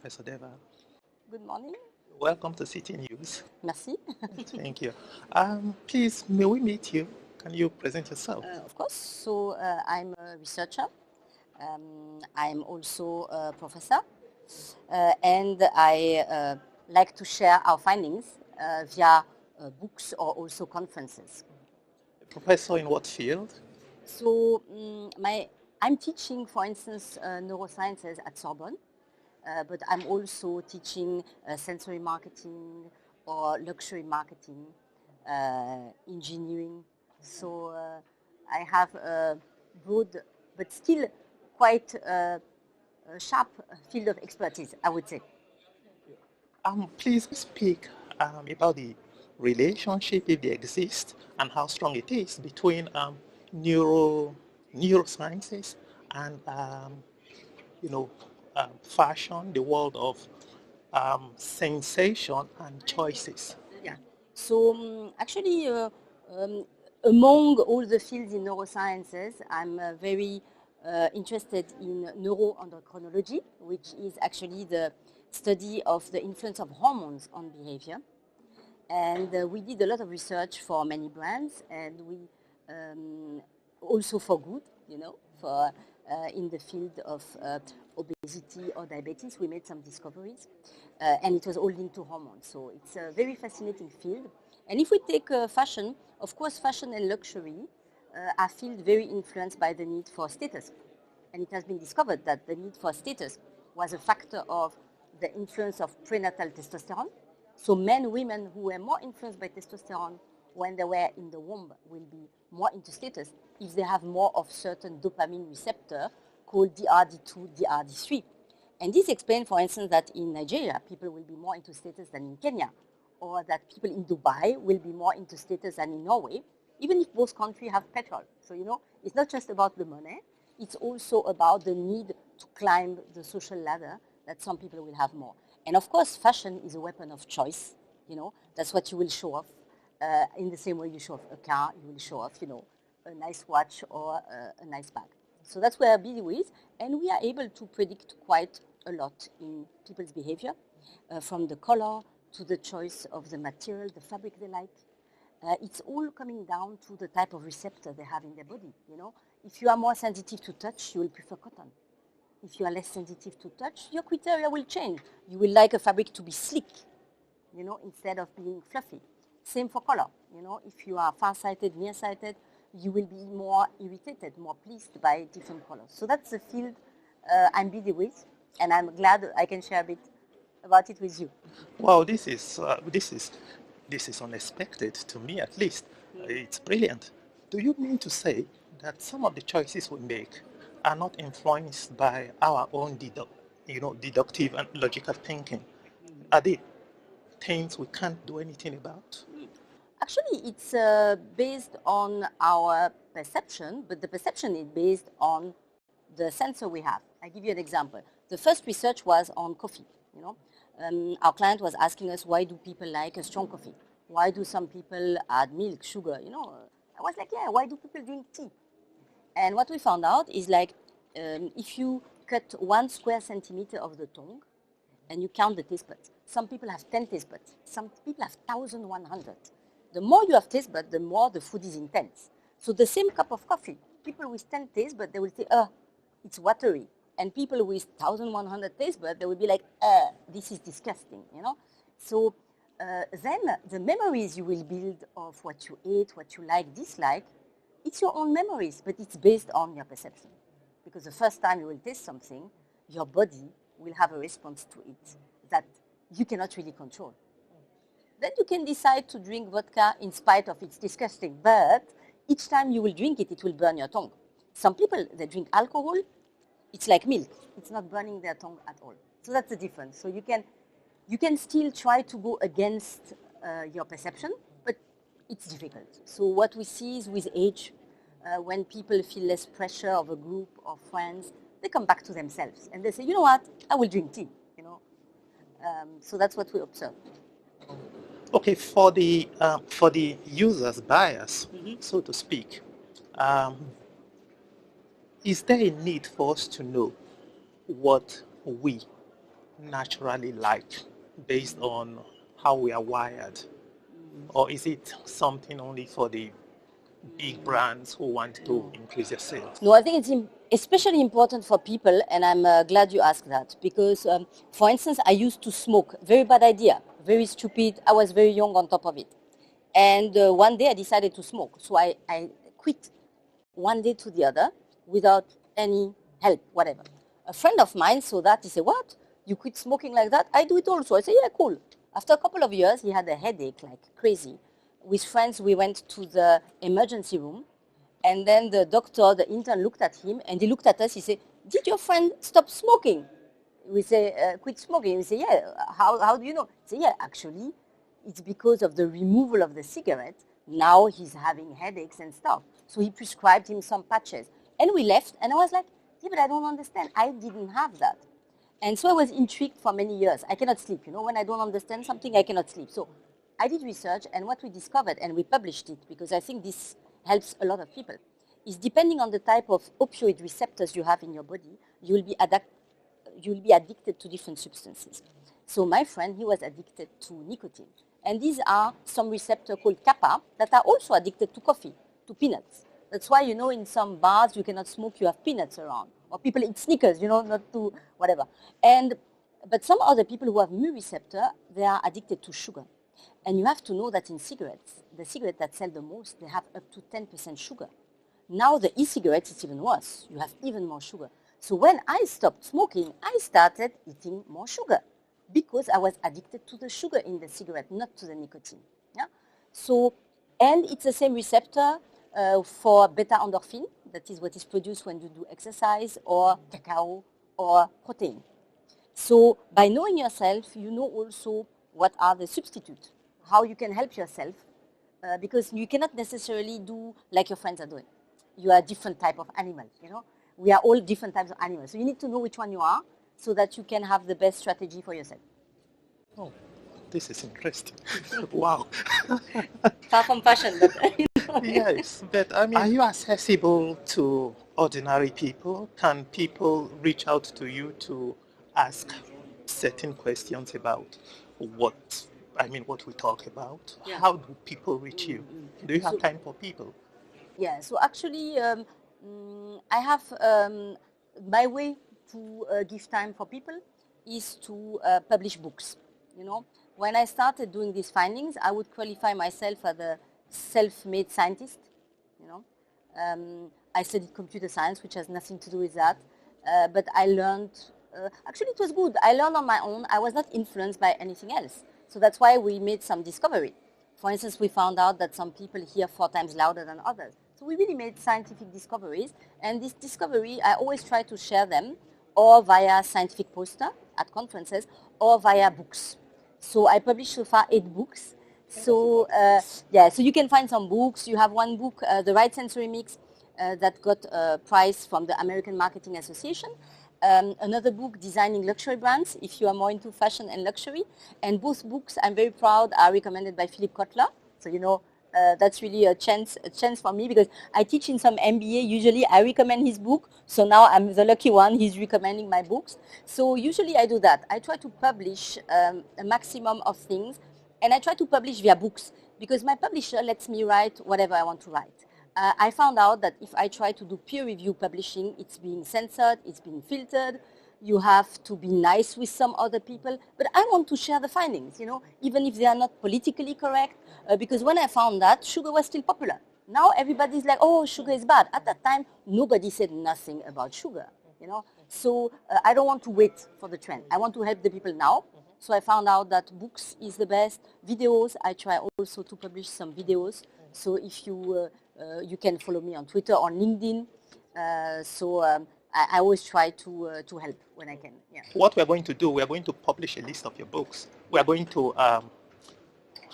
Professor DervalResearch. Good morning. Welcome to City News. Merci. Thank you. Please, may we meet you? Can you present yourself? Of course. So I'm a researcher. I'm also a professor. And I like to share our findings via books or also conferences. A professor in what field? So I'm teaching, for instance, neurosciences at Sorbonne. But I'm also teaching sensory marketing or luxury marketing, engineering. So I have a broad but still quite sharp field of expertise, I would say. Please speak about the relationship, if they exist, and how strong it is between neurosciences and fashion, the world of sensation and choices. Yeah. So actually, among all the fields in neurosciences, I'm very interested in neuroendocrinology, which is actually the study of the influence of hormones on behavior. And we did a lot of research for many brands, and we also for good, for in the field of obesity or diabetes, we made some discoveries, and it was all linked to hormones. So it's a very fascinating field. And if we take fashion, of course, fashion and luxury are fields very influenced by the need for status. And it has been discovered that the need for status was a factor of the influence of prenatal testosterone. So men, women who were more influenced by testosterone when they were in the womb will be more into status if they have more of certain dopamine receptor called DRD2, DRD3. And this explains, for instance, that in Nigeria, people will be more into status than in Kenya, or that people in Dubai will be more into status than in Norway, even if both countries have petrol. So, it's not just about the money, it's also about the need to climb the social ladder that some people will have more. And of course, fashion is a weapon of choice. That's what you will show off. In the same way you show off a car, you will show off, a nice watch or a nice bag. So that's where busy is, and we are able to predict quite a lot in people's behavior, from the color to the choice of the material, the fabric they like. It's all coming down to the type of receptor they have in their body. If you are more sensitive to touch, you will prefer cotton. If you are less sensitive to touch, your criteria will change. You will like a fabric to be sleek, instead of being fluffy. Same for color. If you are far-sighted, nearsighted, you will be more irritated, more pleased by different colors. So that's the field I'm busy with, and I'm glad I can share a bit about it with you. Wow, this is unexpected to me, at least. It's brilliant. Do you mean to say that some of the choices we make are not influenced by our own deductive and logical thinking? Are they things we can't do anything about? Actually, it's based on our perception, but the perception is based on the sensor we have. I give you an example. The first research was on coffee. Our client was asking us, why do people like a strong coffee? Why do some people add milk, sugar? I was like, yeah, why do people drink tea? And what we found out is if you cut 1 square centimeter of the tongue and you count the taste buds, some people have 10 taste buds, some people have 1,100. The more you have taste buds, the more the food is intense. So the same cup of coffee, people with 10 taste buds, they will say, it's watery. And people with 1,100 taste buds, they will be like, this is disgusting, So then the memories you will build of what you ate, what you like, dislike, it's your own memories, but it's based on your perception. Because the first time you will taste something, your body will have a response to it that you cannot really control. Then you can decide to drink vodka in spite of it's disgusting, but each time you will drink it, it will burn your tongue. Some people, they drink alcohol, it's like milk. It's not burning their tongue at all. So that's the difference. So you can still try to go against your perception, but it's difficult. So what we see is with age, when people feel less pressure of a group of friends, they come back to themselves and they say, you know what, I will drink tea. So that's what we observe. Okay, for the user's bias, so to speak, is there a need for us to know what we naturally like based on how we are wired? Or is it something only for the big brands who want to increase their sales? No, I think it's especially important for people, and I'm glad you asked that, because, for instance, I used to smoke. Very bad idea, very stupid. I was very young on top of it. And one day I decided to smoke. So I quit one day to the other without any help, whatever. A friend of mine saw that. He said, what? You quit smoking like that? I do it also. I said, yeah, cool. After a couple of years, he had a headache like crazy. With friends, we went to the emergency room. And then the doctor, the intern, looked at him, and he looked at us. He said, did your friend stop smoking? We say, quit smoking. We say, yeah, how do you know? He said, yeah, actually, it's because of the removal of the cigarette. Now he's having headaches and stuff. So he prescribed him some patches. And we left, and I was like, yeah, but I don't understand. I didn't have that. And so I was intrigued for many years. I cannot sleep. You know, when I don't understand something, I cannot sleep. So I did research, and what we discovered, and we published it, because I think this helps a lot of people, is depending on the type of opioid receptors you have in your body, you will be addicted to different substances. So my friend, he was addicted to nicotine. And these are some receptors called kappa that are also addicted to coffee, to peanuts. That's why, you know, in some bars you cannot smoke, you have peanuts around. Or people eat Snickers, you know, not to whatever. But some other people who have mu receptor, they are addicted to sugar. And you have to know that in cigarettes, the cigarettes that sell the most, they have up to 10% sugar. Now the e-cigarettes, it's even worse. You have even more sugar. So when I stopped smoking, I started eating more sugar because I was addicted to the sugar in the cigarette, not to the nicotine. Yeah? So, and it's the same receptor for beta endorphin, that is what is produced when you do exercise, or cacao, or protein. So by knowing yourself, you know also what are the substitutes, how you can help yourself, because you cannot necessarily do like your friends are doing. You are a different type of animal, you know. We are all different types of animals. So you need to know which one you are so that you can have the best strategy for yourself. Oh, this is interesting. Wow. Far from fashion, but Yes, but I mean, are you accessible to ordinary people? Can people reach out to you to ask certain questions about what what we talk about? Yeah. How do people reach you? Do you have time for people? Yeah, so actually, I have my way to give time for people is to publish books. You know, when I started doing these findings, I would qualify myself as a self-made scientist. You know, I studied computer science, which has nothing to do with that, but I learned. Actually, it was good. I learned on my own. I was not influenced by anything else. So that's why we made some discovery. For instance, we found out that some people hear 4 times louder than others. So we really made scientific discoveries, and this discovery, I always try to share them, or via scientific poster at conferences, or via books. So I published so far 8 books. So yeah, so you can find some books. You have one book, The Right Sensory Mix, that got a prize from the American Marketing Association. Another book, Designing Luxury Brands, if you are more into fashion and luxury. And both books, I'm very proud, are recommended by Philip Kotler. So, you know, that's really a chance for me, because I teach in some MBA. Usually I recommend his book. So now I'm the lucky one. He's recommending my books. So usually I do that. I try to publish a maximum of things. And I try to publish via books, because my publisher lets me write whatever I want to write. I found out that if I try to do peer review publishing, it's being censored, it's being filtered. You have to be nice with some other people. But I want to share the findings, you know, even if they are not politically correct. Because when I found that, sugar was still popular. Now everybody's like, oh, sugar is bad. At that time, nobody said nothing about sugar, you know. So I don't want to wait for the trend. I want to help the people now. So I found out that books is the best. Videos, I try also to publish some videos. So if you you can follow me on Twitter or LinkedIn. I always try to help when I can. Yeah. What we are going to do, we are going to publish a list of your books. We are going to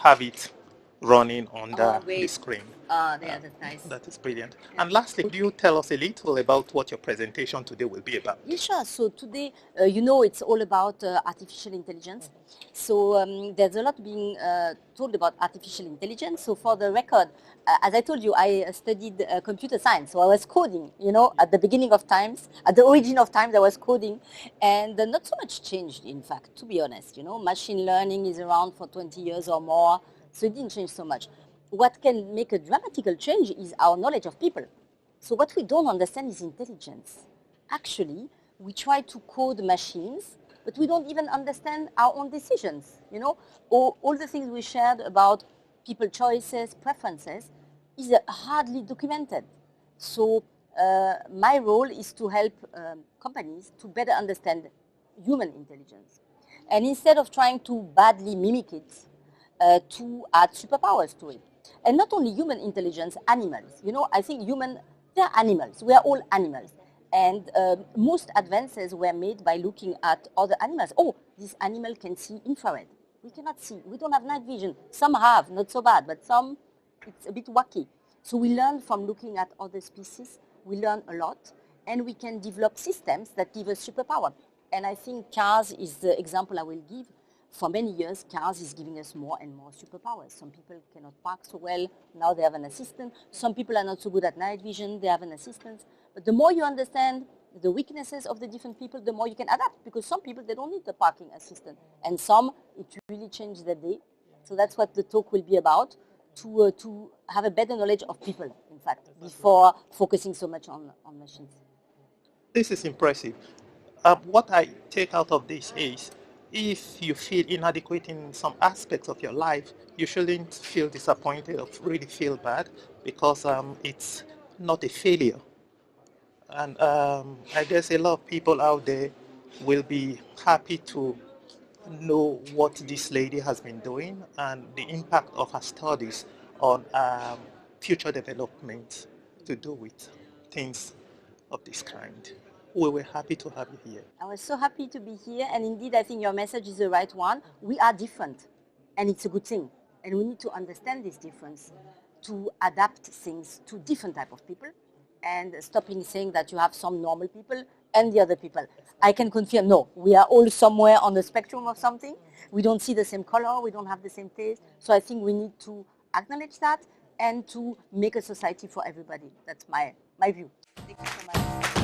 have it running on the great. screen. Yeah, that's nice. That is brilliant. And lastly, could you tell us a little about what your presentation today will be about? Yeah, sure. So today, it's all about artificial intelligence. So there's a lot being told about artificial intelligence. So for the record, as I told you, I studied computer science. So I was coding, at the beginning of times, at the origin of times I was coding. And not so much changed, in fact, to be honest. Machine learning is around for 20 years or more. So it didn't change so much. What can make a dramatical change is our knowledge of people. So what we don't understand is intelligence. Actually, we try to code machines, but we don't even understand our own decisions. All the things we shared about people choices, preferences, is hardly documented. So my role is to help companies to better understand human intelligence. And instead of trying to badly mimic it, to add superpowers to it. And not only human intelligence, animals. I think they're animals. We are all animals. And most advances were made by looking at other animals. Oh, this animal can see infrared. We cannot see. We don't have night vision. Some have, not so bad, but some, it's a bit wacky. So we learn from looking at other species. We learn a lot. And we can develop systems that give us superpower. And I think cars is the example I will give. For many years, cars is giving us more and more superpowers. Some people cannot park so well. Now they have an assistant. Some people are not so good at night vision. They have an assistant. But the more you understand the weaknesses of the different people, the more you can adapt. Because some people, they don't need the parking assistant. And some, it really changes their day. So that's what the talk will be about, to have a better knowledge of people, in fact, before focusing so much on machines. This is impressive. What I take out of this is, if you feel inadequate in some aspects of your life, you shouldn't feel disappointed or really feel bad, because it's not a failure. And I guess a lot of people out there will be happy to know what this lady has been doing and the impact of her studies on future development to do with things of this kind. We were happy to have you here. I was so happy to be here, and indeed I think your message is the right one. We are different, and it's a good thing. And we need to understand this difference to adapt things to different type of people, and stopping saying that you have some normal people and the other people. I can confirm, no, we are all somewhere on the spectrum of something. We don't see the same color, we don't have the same taste. So I think we need to acknowledge that and to make a society for everybody. That's my view. Thank you so much.